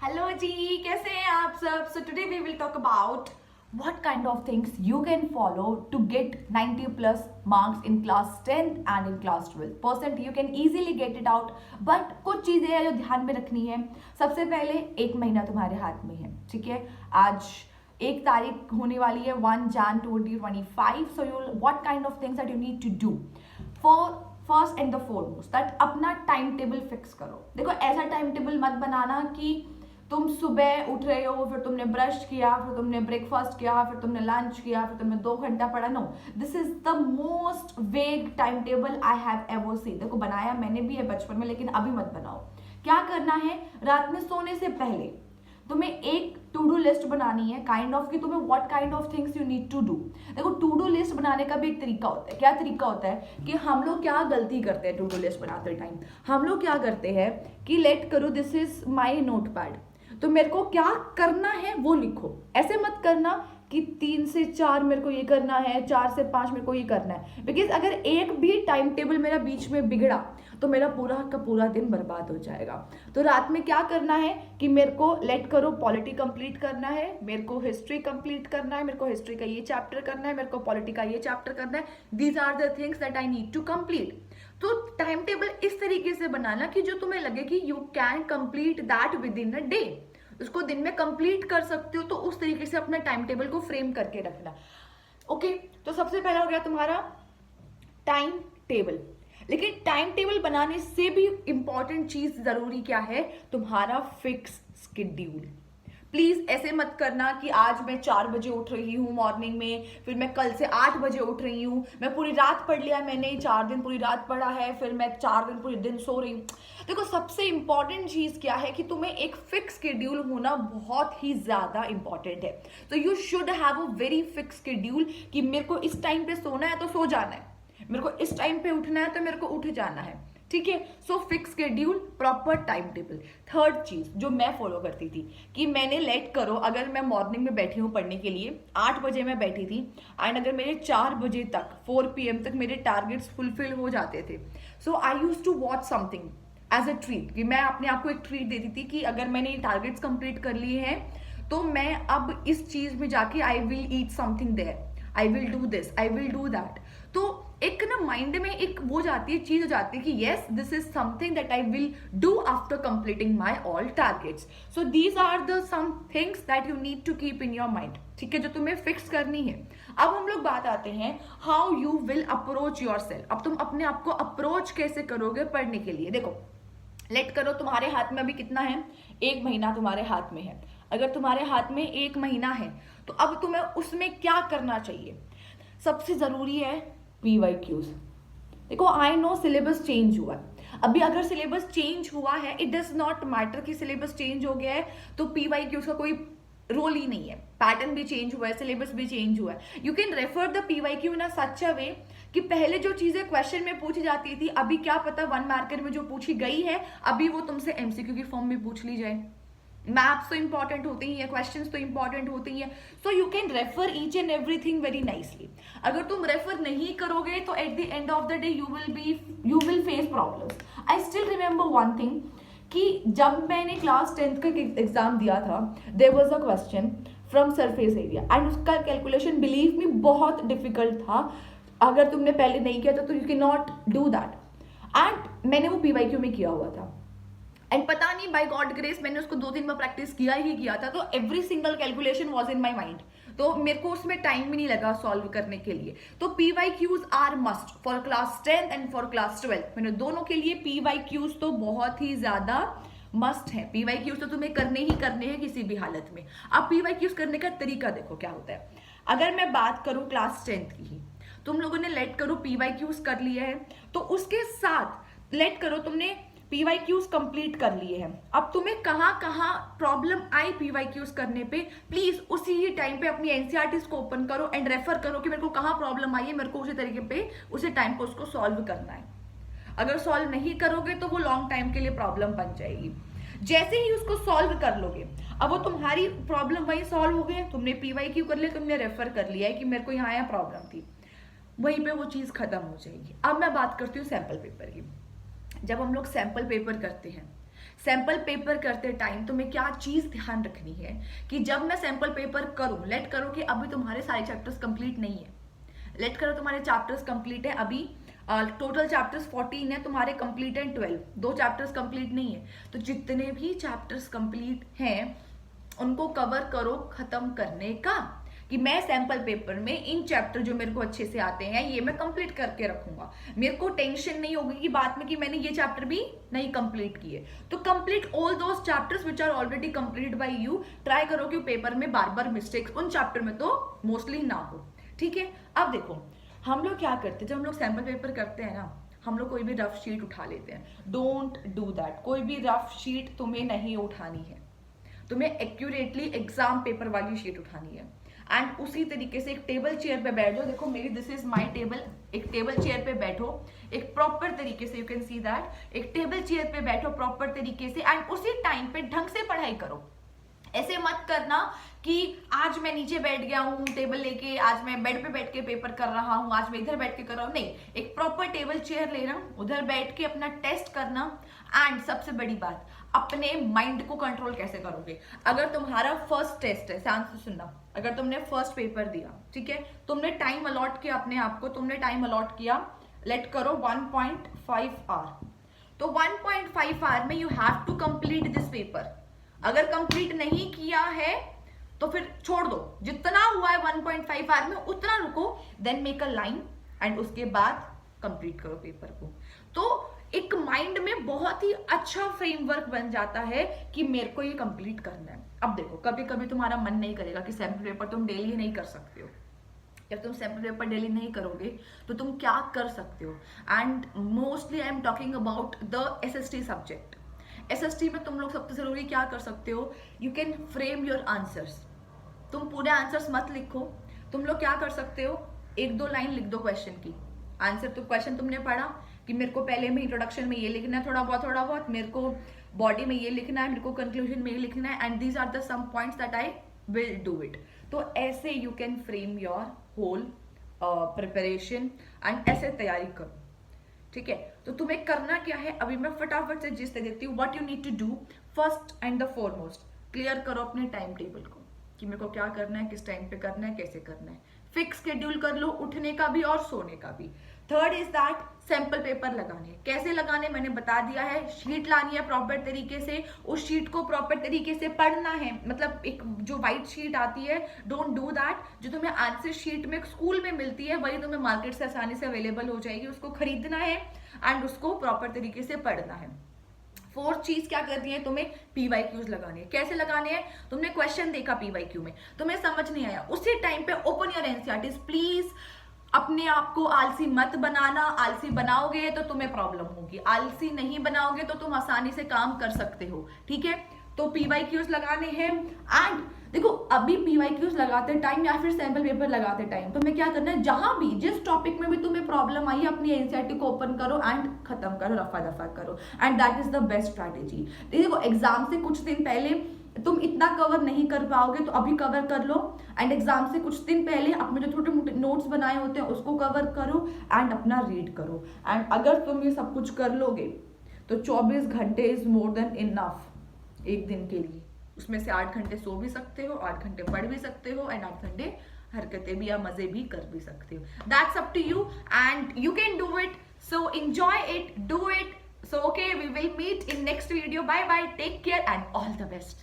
Hello जी, कैसे हैं आप सब? So today we will talk about what kind of things you can follow to get 90 plus marks in class 10th and in class 12th percent. You can easily get it out, but कुछ चीज़ें हैं जो ध्यान में रखनी है. सबसे पहले एक महीना तुम्हारे हाथ में है, ठीक है. आज 1 तारीख होने वाली है, 1 Jan 2025. So you what kind of things that you need to do for first and the foremost that अपना टाइम टेबल फिक्स करो. देखो, ऐसा टाइम टेबल मत बनाना कि तुम सुबह उठ रहे हो, फिर तुमने ब्रश किया, फिर तुमने ब्रेकफास्ट किया, फिर तुमने लंच किया, फिर तुमने 2 घंटा पढ़ा. No, this is the most vague time table I have ever seen. देखो, बनाया मैंने भी है बचपन में, लेकिन अभी मत बनाओ. क्या करना है, रात में सोने से पहले तुम्हें एक टू डू लिस्ट बनानी है, काइंड ऑफ कि तुम्हें what kind of things you need to do. देखो, टू डू लिस्ट बनाने का भी एक तरीका होता है. क्या तरीका होता है कि हम लोग क्या गलती करते हैं टू डू लिस्ट बनाते टाइम. हम लोग क्या करते हैं कि लेट करो this is my note pad, तो मेरे को क्या करना है वो लिखो. ऐसे मत करना कि 3 से 4 मेरे को ये करना है, 4 से 5 मेरे को ये करना है. बिकॉज अगर एक भी टाइम टेबल मेरा बीच में बिगड़ा तो मेरा पूरा का पूरा दिन बर्बाद हो जाएगा. तो रात में क्या करना है कि मेरे को लेट करो पॉलिटी कंप्लीट करना है, मेरे को हिस्ट्री कंप्लीट करना है, मेरे को हिस्ट्री का ये चैप्टर करना है, मेरे को पॉलिटी का ये चैप्टर करना है. These are the things that I need to complete. तो टाइम टेबल इस तरीके से बनाना कि जो तुम्हें लगे कि you can complete that within a day, उसको दिन में कंप्लीट कर सकते हो. तो उस तरीके से अपना टाइम टेबल को फ्रेम करके रखना. ओके, तो सबसे पहला हो गया तुम्हारा टाइम टेबल. लेकिन टाइम टेबल बनाने से भी इंपॉर्टेंट चीज जरूरी क्या है, तुम्हारा फिक्स स्केड्यूल. प्लीज ऐसे मत करना कि आज मैं 4 बजे उठ रही हूँ मॉर्निंग में, फिर मैं कल से 8 बजे उठ रही हूँ, मैं पूरी रात पढ़ लिया, मैंने 4 दिन पूरी रात पढ़ा है, फिर मैं 4 दिन पूरे दिन सो रही हूँ. देखो, सबसे इंपॉर्टेंट चीज क्या है कि तुम्हें एक फिक्स शेड्यूल होना बहुत ही ज्यादा इंपॉर्टेंट है. तो you should have a very fix schedule कि मेरे को इस टाइम पे सोना है तो सो जाना है, मेरे को इस टाइम पे उठना है तो मेरे को उठ जाना है. ठीक है. So fix schedule, proper time table. Third चीज जो मैं फॉलो करती थी कि मैंने लेट करो, अगर मैं मॉर्निंग में बैठी हूँ पढ़ने के लिए, 8 बजे मैं बैठी थी एंड अगर मेरे 4 बजे तक 4 PM तक मेरे टारगेट्स फुलफिल हो जाते थे, so I use to watch something as a treat. कि मैं अपने आप को एक ट्रीट देती थी कि अगर मैंने ये टारगेट्स कंप्लीट कर लिए हैं तो मैं अब इस चीज में जाके I will eat something there, I will do this, I will do that. तो एक ना माइंड में एक वो जाती है, चीज हो जाती है कि yes this is something that I will do after completing my all targets. So these are the some things that you need to keep in your mind. ठीक है, जो तुम्हें फिक्स करनी है. अब हम लोग बात आते हैं how you will approach your self. अब तुम अपने आप को अप्रोच कैसे करोगे पढ़ने के लिए. देखो, लेट करो तुम्हारे हाथ में अभी कितना है, 1 महीना तुम्हारे हाथ में है. अगर तुम्हारे हाथ में 1 महीना है तो अब तुम्हें उसमें क्या करना चाहिए. सबसे जरूरी है PYQs. देखो, आई नो सिलेबस चेंज हुआ है. अभी अगर सिलेबस चेंज हुआ है, इट डज नॉट मैटर कि सिलेबस चेंज हो गया है तो PYQs का कोई रोल ही नहीं है. पैटर्न भी चेंज हुआ है, सिलेबस भी चेंज हुआ है. You can refer the PYQ इन अ सच अ वे कि पहले जो चीजें क्वेश्चन में पूछी जाती थी, अभी क्या पता 1 मार्कर में जो पूछी गई है अभी वो तुमसे MCQ की फॉर्म में पूछ ली जाए. मैप्स तो इंपॉर्टेंट होते ही है, क्वेश्चंस तो इंपॉर्टेंट होते ही है. So you can refer each and everything very nicely. अगर तुम रेफर नहीं करोगे तो at the end of the day you will face problems. I still remember one thing कि जब मैंने क्लास 10th का एग्जाम दिया था, there was a question from surface area and उसका कैलकुलेशन बिलीव मी बहुत डिफिकल्ट था. अगर तुमने पहले नहीं किया था तो you can not do that. And मैंने वो PYQ में किया हुआ था एंड पता नहीं बाय गॉड ग्रेस मैंने उसको 2-3 बार प्रैक्टिस किया ही किया था. तो every single calculation was in my mind, तो मेरे को उसमें टाइम भी नहीं लगा सॉल्व करने के लिए. तो PYQs are must for class 10 and for class 12. मैंने दोनों के लिए PYQs तो बहुत ही ज्यादा मस्ट है. PYQs तो तुम्हें करने ही करने हैं किसी भी हालत में. अब PYQs करने का तरीका देखो क्या होता है. अगर मैं बात करूं क्लास 10th की ही, तुम लोगों ने लेट करो PYQs कर लिए हैं, तो उसके साथ लेट करो तुमने PYQs कंप्लीट कर लिए हैं. अब तुम्हें कहाँ कहाँ प्रॉब्लम आई PYQs करने पे, प्लीज उसी ही टाइम पे अपनी NCERTs को ओपन करो एंड रेफर करो कि मेरे को कहाँ प्रॉब्लम आई है, मेरे को उसी तरीके पे उसी टाइम पे उसको सॉल्व करना है. अगर सॉल्व नहीं करोगे तो वो लॉन्ग टाइम के लिए प्रॉब्लम बन जाएगी. जैसे ही उसको सॉल्व कर लोगे, अब वो तुम्हारी प्रॉब्लम वही सॉल्व हो गई. तुमने PYQ कर लिया, तुमने रेफर कर लिया है कि मेरे को यहाँ प्रॉब्लम थी, वहीं पे वो चीज खत्म हो जाएगी. अब मैं बात करती हूँ सैंपल पेपर की. जब हम लोग सैंपल पेपर करते हैं, सैम्पल पेपर करते टाइम तुम्हें क्या चीज ध्यान रखनी है कि जब मैं सैम्पल पेपर करूं, लेट करो कि अभी तुम्हारे सारे चैप्टर्स कंप्लीट नहीं है, लेट करो तुम्हारे चैप्टर्स कंप्लीट है, अभी टोटल चैप्टर्स 14 है, तुम्हारे कंप्लीट है 12, 2 चैप्टर्स कंप्लीट नहीं है, तो जितने भी चैप्टर्स कंप्लीट हैं उनको कवर करो खत्म करने का, कि मैं सैंपल पेपर में इन चैप्टर जो मेरे को अच्छे से आते हैं ये मैं कंप्लीट करके रखूंगा, मेरे को टेंशन नहीं होगी कि बाद में कि मैंने ये चैप्टर भी नहीं कंप्लीट किए। तो complete all those chapters which are already complete by you. Try करो कि पेपर में बार बार मिस्टेक्स उन चैप्टर में तो मोस्टली ना हो, ठीक है। अब देखो हम लोग क्या करते हैं, जब हम लोग सैंपल पेपर करते हैं ना, हम लोग कोई भी रफ शीट उठा लेते हैं। डोंट डू दैट, कोई भी रफ शीट तुम्हें नहीं उठानी है, तुम्हें एक्यूरेटली एग्जाम पेपर वाली शीट उठानी है। एंड उसी तरीके से एक टेबल चेयर पे बैठ जाओ, देखो मेरी दिस इज माय टेबल, एक टेबल चेयर पे बैठो एक प्रॉपर तरीके से, यू कैन सी दैट, एक टेबल चेयर पे बैठो प्रॉपर तरीके से एंड उसी टाइम पे ढंग से पढ़ाई करो। ऐसे मत करना कि आज मैं नीचे बैठ गया हूँ टेबल लेके, आज मैं बेड पे बैठ के पेपर कर रहा हूँ, आज मैं इधर बैठ के कर रहा हूँ, नहीं, एक प्रॉपर टेबल चेयर लेना, उधर बैठ के अपना टेस्ट करना। एंड सबसे बड़ी बात, अपने माइंड को कंट्रोल कैसे करोगे। अगर तुम्हारा फर्स्ट टेस्ट है, ध्यान से सुनना, अगर तुमने फर्स्ट पेपर दिया, ठीक है, तुमने टाइम अलॉट किया अपने आप को, तुमने टाइम अलॉट किया, लेट करो 1.5 आवर, तो 1.5 आवर में you have to complete this paper. अगर कंप्लीट नहीं किया है तो फिर छोड़ दो, जितना हुआ है 1.5 आवर में उतना रुको, then make a line and उसके बाद कंप्लीट करो पेपर को। तो एक माइंड में बहुत ही अच्छा फ्रेमवर्क बन जाता है कि मेरे को ये कंप्लीट करना है। अब देखो कभी कभी तुम्हारा मन नहीं करेगा कि सैंपल पेपर तुम डेली नहीं कर सकते हो, जब तुम सैंपल पेपर डेली नहीं करोगे तो तुम क्या कर सकते हो। And mostly I am talking about the SST subject. SST में तुम लोग सबसे जरूरी क्या कर सकते हो, you can frame your answers. तुम पूरे आंसर्स मत लिखो, तुम लोग क्या कर सकते हो, 1-2 लाइन लिख दो क्वेश्चन की आंसर। तो क्वेश्चन तुमने पढ़ा कि मेरे को पहले में इंट्रोडक्शन में ये लिखना है, थोड़ा बहुत, मेरे को बॉडी में ये लिखना है, मेरे को कंक्लूजन में ये लिखना है, and these are the some points that I will do it. तो ऐसे you can frame your whole preparation and ऐसे तैयारी करो, ठीक है। तो तुम्हें करना क्या है, अभी मैं फटाफट से जिस देती हूँ। What you need to do, first and the foremost, clear करो अपने टाइम टेबल को कि मेरे को क्या करना है, किस टाइम पे करना है, कैसे करना है। फिक्स शेड्यूल कर लो, उठने का भी और सोने का भी। Third is that sample paper लगाने, कैसे लगाने मैंने बता दिया है। शीट लानी है प्रॉपर तरीके से, उस शीट को प्रॉपर तरीके से पढ़ना है, मतलब एक जो व्हाइट शीट आती है, डोंट डू दैट। जो तुम्हें आंसर शीट में स्कूल में मिलती है वही तुम्हें मार्केट से आसानी से अवेलेबल हो जाएगी, उसको खरीदना है एंड उसको प्रॉपर तरीके से पढ़ना है। फोर्थ चीज क्या करनी है, तुम्हें PYQs लगाने हैं। कैसे लगाने हैं, तुमने क्वेश्चन देखा PYQ में, तुम्हें समझ नहीं आया, उसी टाइम पे ओपन योर NCERTs। प्लीज अपने आप को आलसी मत बनाना, आलसी बनाओगे तो तुम्हें प्रॉब्लम होगी, आलसी नहीं बनाओगे तो तुम आसानी से काम कर सकते हो, ठीक है। तो PYQs लगाने हैं। एंड देखो अभी PYQs लगाते टाइम या फिर सैंपल पेपर लगाते टाइम तुम्हें क्या करना है, जहां भी जिस टॉपिक में भी तुम्हें प्रॉब्लम आई है अपनी NCERT को ओपन करो एंड खत्म करो, रफा दफा करो, and that is the best strategy. देखो एग्जाम से कुछ दिन पहले तुम इतना कवर नहीं कर पाओगे तो अभी कवर कर लो, एंड एग्जाम से कुछ दिन पहले अपने जो छोटे मोटे नोट्स बनाए होते हैं उसको कवर करो एंड अपना रीड करो। एंड अगर तुम ये सब कुछ कर लोगे तो 24 घंटे इज मोर देन इनफ एक दिन के लिए। उसमें से 8 घंटे सो भी सकते हो, 8 घंटे पढ़ भी सकते हो, एंड 8 घंटे हरकतें भी या मजे भी कर भी सकते हो। That's up to you and you can do it, so enjoy it, do it. So okay, we will meet in next video. Bye bye, take care and all the best.